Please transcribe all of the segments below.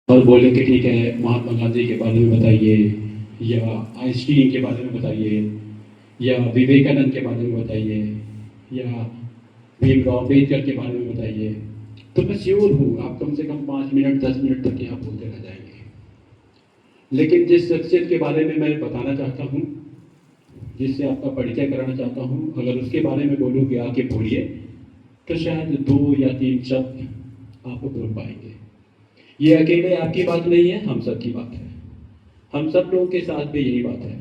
और बोले कि ठीक है, महात्मा गांधी के बारे में बताइए, या आइंस्टीन के बारे में बताइए, या विवेकानंद के बारे में बताइए, या भीमराव अम्बेडकर के बारे में बताइए, तो मैं श्योर हूँ आप कम से कम 5 मिनट 10 मिनट तक यहाँ बोलते रह जाएंगे। लेकिन जिस शख्सियत के बारे में मैं बताना चाहता हूँ, जिससे आपका परिचय कराना चाहता हूँ, अगर उसके बारे में बोलूँ कि आके बोलिए, तो शायद 2 या 3 शब्द आप बोल पाएंगे। ये अकेले आपकी बात नहीं है, हम सब की बात है। हम सब लोगों के साथ भी यही बात है,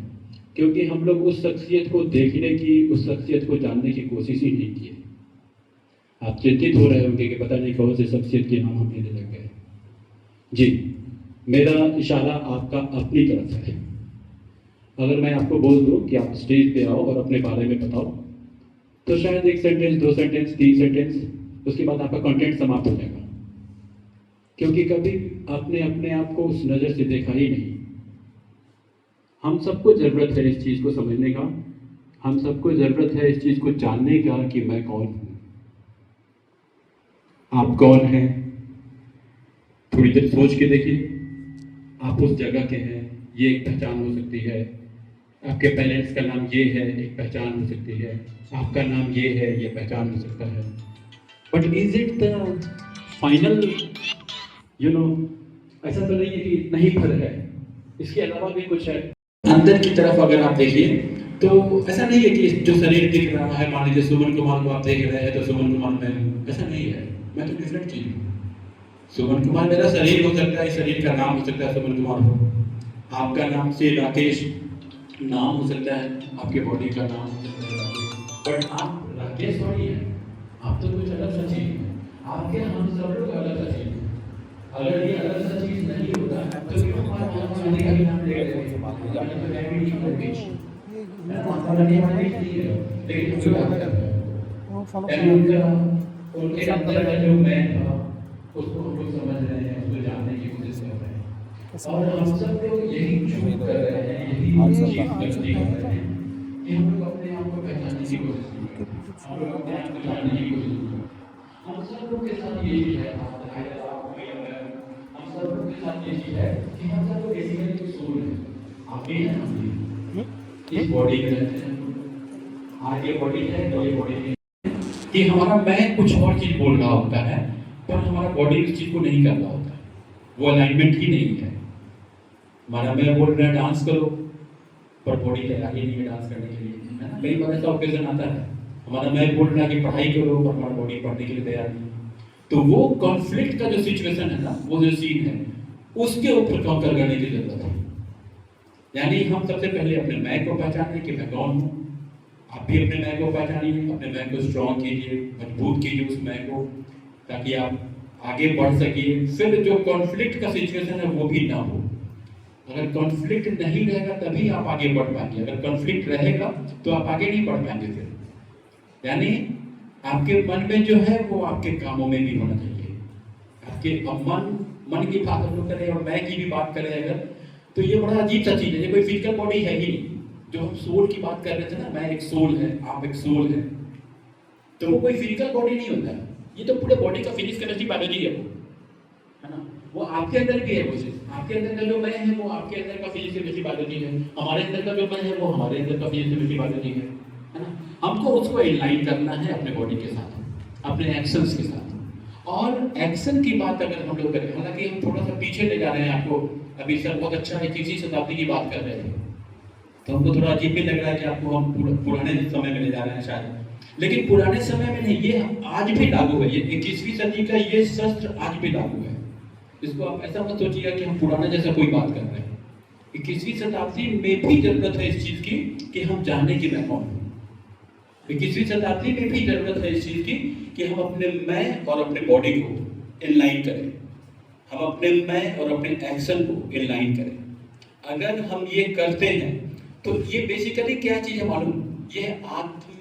क्योंकि हम लोग उस शख्सियत को देखने की, उस शख्सियत को जानने की कोशिश ही नहीं की है। आप चिंतित हो रहे होंगे कि पता नहीं कौन से शख्सियत के नाम हम लेने लग गए। जी, मेरा इशारा आपका अपनी तरफ से है। अगर मैं आपको बोल दूं कि आप स्टेज पे आओ और अपने बारे में बताओ, तो शायद 1 सेंटेंस, 2 सेंटेंस, 3 सेंटेंस, उसके बाद आपका कंटेंट समाप्त हो जाएगा, क्योंकि कभी आपने अपने आप को उस नज़र से देखा ही नहीं। हम सबको ज़रूरत है इस चीज़ को समझने का, हम सबको ज़रूरत है इस चीज़ को जानने का कि मैं कौन हूँ, आप कौन हैं। थोड़ी देर सोच के देखिए, आप उस जगह के हैं, ये एक पहचान हो सकती है। आपके पेरेंट्स का नाम ये है, एक पहचान हो सकती है। आपका नाम ये है, ये पहचान हो सकता है। But is it the final, you know, ऐसा तो नहीं है कि इतना ही फर्क है, इसके अलावा भी कुछ है। अंदर की तरफ अगर आप देखिए, तो ऐसा नहीं है कि जो शरीर दिख रहा है, मान लीजिए सुमन कुमार को आप देख रहे हैं तो सुमन कुमार मैं हूँ, ऐसा नहीं है। मैं तो डिफरेंट चीज हूँ। सुमन कुमार मेरा शरीर हो सकता है, शरीर का नाम हो सकता है सुमन कुमार हो। आपका नाम से राकेश नाम हो सकता है, आपके बॉडी का नाम हो सकता है राकेश, बट आप राकेश थोड़ी है, आप तो कुछ अलग सा चीज है। आपके हम सब लोग अलग सा चीज है। अगर ये अलग सा चीज नहीं होता तो क्यों महात्मा गांधी का भी नाम ले रहे थे? महात्मा गांधी तो डायबिटीज हो गई है ना, महात्मा गांधी हमारे देश नहीं है, लेकिन हम लोग बात कर रहे हैं। यानी उनके अंदर का जो मैं था, उसको हम लोग समझ रहे हैं, उसको जानने की कोशिश कर रहे हैं। और हम सब लोग यही चूक कर रहे हैं, यही चीज गलती कर रहे हैं कि हम लोग अपने आप को पहचानने की कोशिश नहीं कर रहे, हम लोग अपने आप को जानने की कोशिश नहीं कर रहे। हम सब लोग के साथ यही है, हम सब लोग के साथ ये चीज है कि हम सब लोग बेसिकली कोई सोल है। आप भी हैं, हम भी इस बॉडी में रहते हैं। आज ये बॉडी है, तो ये बॉडी है कि हमारा मैं कुछ और चीज बोल रहा होता है, पर हमारा बॉडी उस चीज को नहीं कर रहा होता है, वो अलाइनमेंट ही नहीं है। हमारा मैं बोल रहा है डांस करो, पर बॉडी तैयार ही नहीं है डांस करने के लिए, है ना। कई बार ऐसा ओकेजन आता है, हमारा मैं बोल रहा है कि पढ़ाई करो, पर हमारा बॉडी पढ़ने के लिए तैयार नहीं है। तो वो कॉन्फ्लिक्ट का जो सिचुएशन है ना, वो जो सीन है, उसके ऊपर काउंटर करने की जरूरत है। यानी हम सबसे पहले अपने मैं को पहचानें कि मैं कौन हूँ। आप भी अपने मैं को पहचानिए, अपने मैं को स्ट्रॉन्ग कीजिए, मजबूत कीजिए उस मैं को, ताकि आप आगे बढ़ सकिए। फिर जो कॉन्फ्लिक्ट का सिचुएशन है वो भी ना हो। अगर कॉन्फ्लिक्ट नहीं रहेगा तभी आप आगे बढ़ पाएंगे, अगर कॉन्फ्लिक्ट रहेगा तो आप आगे नहीं बढ़ पाएंगे। फिर यानी आपके मन में जो है वो आपके कामों में भी होना चाहिए। आपके मन की बात हम लोग करें और मैं की भी बात करें अगर, तो ये बड़ा अजीब सा चीज है, ये कोई फिजिकल बॉडी है ही नहीं। जो हम सोल की बात कर रहे थे ना, मैं एक सोल है, आप एक सोल है, तो वो कोई फिजिकल बॉडी नहीं होता है। ये तो पूरे बॉडी का फिजिक्स केमिस्ट्री बायोलॉजी है वो, है ना। वो आपके अंदर भी है, वो चीज आपके अंदर का जो मैं है वो आपके अंदर का फिजिक्स केमिस्ट्री बायोलॉजी है, हमारे अंदर का जो मैं है वो हमारे अंदर का फिजिक्स केमिस्ट्री बायोलॉजी है ना। हमको उसको अलाइन करना है अपने बॉडी के साथ, अपने एक्शंस के साथ। और एक्शन की बात अगर हम लोग करें, हालांकि हम थोड़ा सा पीछे ले जा रहे हैं आपको, अभी सर बहुत अच्छा 21वीं शताब्दी की बात कर रहे थे, तो हमको थोड़ा अजीब भी लग रहा है कि आपको हम पुराने समय में ले जा रहे हैं शायद, लेकिन पुराने समय में नहीं, ये आज भी लागू है। ये 21वीं सदी का ये शस्त्र आज भी लागू है। इसको आप ऐसा मत सोचिएगा कि हम पुराना जैसा कोई बात कर रहे हैं। 21वीं शताब्दी में भी जरूरत है इस चीज की कि हम जाने की मैं कौन हूं। 21वीं शताब्दी में भी जरूरत है इस चीज की कि हम अपने मैं और अपने बॉडी को इनलाइन करें, हम अपने मैं और अपने एक्शन को इनलाइन करें। अगर हम ये करते हैं तो ये बेसिकली क्या चीज है मालूम, ये है आत्म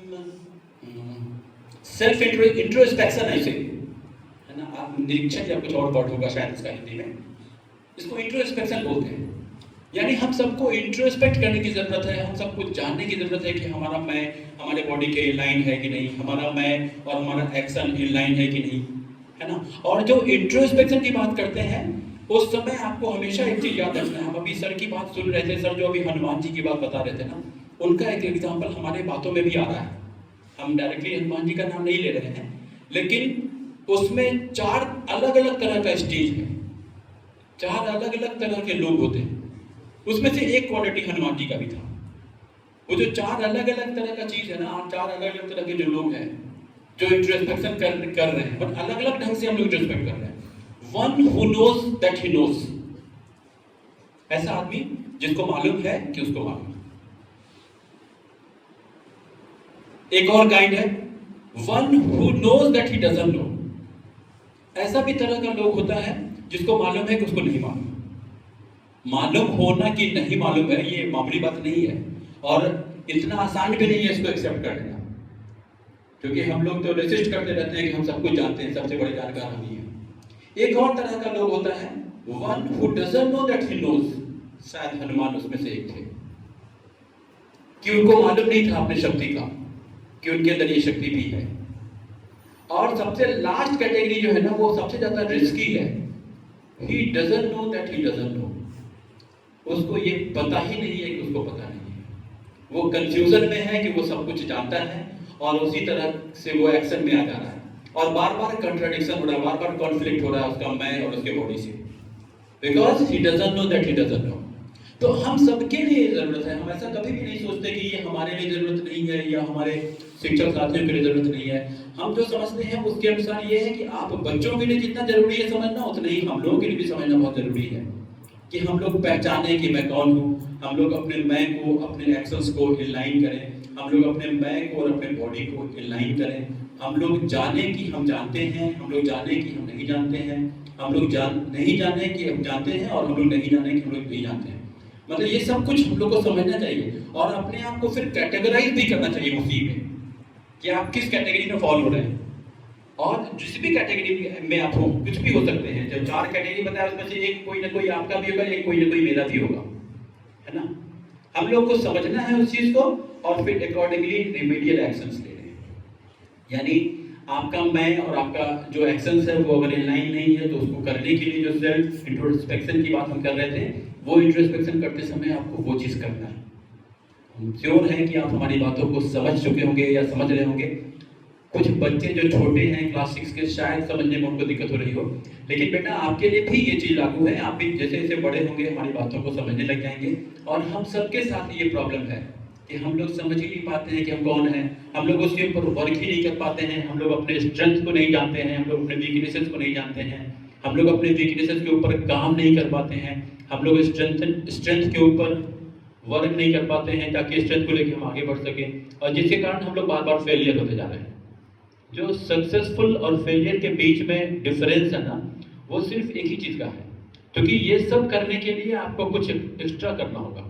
सेल्फ इंट्रोस्पेक्शन ऐसे, है ना। आत्मनिरीक्षण या कुछ और वर्ड होगा शायद इसका हिंदी में, इसको इंट्रोस्पेक्शन बोलते हैं। यानी हम सबको इंट्रोस्पेक्ट करने की जरूरत है, हम सबको जानने की जरूरत है कि हमारा मैं हमारे बॉडी के इनलाइन है कि नहीं, हमारा मैं और हमारा एक्शन इनलाइन है कि नहीं, है ना। और जो इंट्रोस्पेक्शन की बात करते हैं उस समय आपको हमेशा एक चीज याद रखना है। हम अभी सर की बात सुन रहे थे, सर जो अभी हनुमान जी की बात बता रहे थे ना, उनका एक एग्जाम्पल हमारे बातों में भी आ रहा है। हम डायरेक्टली हनुमान जी का नाम नहीं ले रहे हैं, लेकिन उसमें 4 अलग अलग तरह का स्टेज है, 4 अलग अलग तरह के लोग होते हैं। उसमें से एक क्वालिटी हनुमान जी का भी था। वो जो 4 अलग अलग तरह का चीज है ना, 4 अलग अलग तरह के जो लोग हैं, जो इंट्रोस्पेक्शन कर रहे हैं, बट अलग अलग ढंग से हम लोग इंट्रोस्पेक्ट कर रहे हैं। One who knows that he knows, ऐसा आदमी जिसको मालूम है कि उसको मालूम है। एक और काइंड है, one who knows that he doesn't know. ऐसा भी तरह का लोग होता है जिसको मालूम है कि उसको नहीं मालूम। मालूम होना कि नहीं मालूम है, ये मामूली बात नहीं है, और इतना आसान भी नहीं है इसको एक्सेप्ट कर लेना, क्योंकि हम लोग तो रेसिस्ट करते रहते हैं कि हम सब कुछ जानते हैं, सबसे बड़े जानकार हम ही हैं। एक और तरह का लोग होता है, one who doesn't know that he knows. शायद हनुमान उसमें से एक थे कि उनको मालूम नहीं था अपनी शक्ति का, कि उनके अंदर ये शक्ति भी है। और सबसे लास्ट कैटेगरी जो है ना, वो सबसे ज्यादा रिस्की है। ही doesn't know that he doesn't no. उसको ये पता ही नहीं है कि उसको पता नहीं है। वो कंफ्यूजन में है कि वो सब कुछ जानता है, और उसी तरह से वो एक्शन में आ जा रहा है, और बार बार कंट्राडिक्शन हो रहा है, बार बार कॉन्फ्लिक्ट हो रहा है उसका मैं और उसके बॉडी से, because he doesn't know that he doesn't no. तो हम सबके लिए जरूरत है। हम ऐसा कभी भी नहीं सोचते कि ये हमारे लिए जरूरत नहीं है या हमारे शिक्षक साथियों के लिए जरूरत नहीं है। हम जो समझते हैं उसके अनुसार ये है कि आप बच्चों के लिए जितना जरूरी है समझना, उतना ही हम लोगों के लिए भी समझना बहुत जरूरी है, कि हम लोग पहचाने कि मैं कौन हूँ। हम लोग अपने मैं को, अपने एक्शंस को इनलाइन करें, हम लोग अपने मैं को और अपने बॉडी को इनलाइन करें। हम लोग जाने कि हम जानते हैं, हम लोग जाने कि हम नहीं जानते हैं, हम लोग नहीं जाने कि हम जानते हैं, और हम लोग नहीं जाने कि हम लोग नहीं जानते हैं। मतलब ये सब कुछ हम लोग को समझना चाहिए, और अपने आप को फिर कैटेगराइज भी करना चाहिए उसी में, कि आप किस कैटेगरी में फॉल हो रहे हैं। और जिस भी कैटेगरी में आप हो, कुछ भी हो सकते हैं। जब 4 कैटेगरी बताया उसमें से एक कोई ना कोई आपका भी होगा, एक कोई ना कोई मेरा भी होगा, है ना। हम लोग को समझना है उस चीज को, और फिर अकॉर्डिंगली रिमीडियल एक्शंस लेने हैं। यानी आपका मैं और आपका जो एक्शंस है वो अगर इनलाइन नहीं है, तो उसको करने के लिए जो सेल्फ इंट्रोस्पेक्शन की बात हम कर रहे थे, वो इंट्रोस्पेक्शन करते समय आपको वो चीज करना है। हम श्योर हैं कि आप हमारी बातों को समझ चुके होंगे या समझ रहे होंगे। कुछ बच्चे जो छोटे हैं क्लास 6 के, शायद समझने में उनको दिक्कत हो रही हो, लेकिन बेटा आपके लिए भी ये चीज लागू है। आप भी जैसे जैसे बड़े होंगे हमारी बातों को समझने लग जाएंगे, और हम सबके साथ ये प्रॉब्लम है कि हम लोग समझ ही नहीं पाते हैं कि हम कौन हैं। हम लोग उसके ऊपर वर्क ही नहीं कर पाते हैं। हम लोग अपने स्ट्रेंथ को नहीं जानते हैं, हम लोग अपने वीकनेसेस को नहीं जानते हैं, हम लोग अपने वीकनेसेस के ऊपर काम नहीं कर पाते हैं, हम लोग स्ट्रेंथ के ऊपर वर्क नहीं कर पाते हैं ताकि स्ट्रेंथ को लेकर हम आगे बढ़ सकें, और जिसके कारण हम लोग बार बार फेलियर होते जा रहे हैं। जो सक्सेसफुल और फेलियर के बीच में डिफरेंस है ना, वो सिर्फ एक ही चीज का है, क्योंकि ये सब करने के लिए आपको कुछ एक्स्ट्रा करना होगा।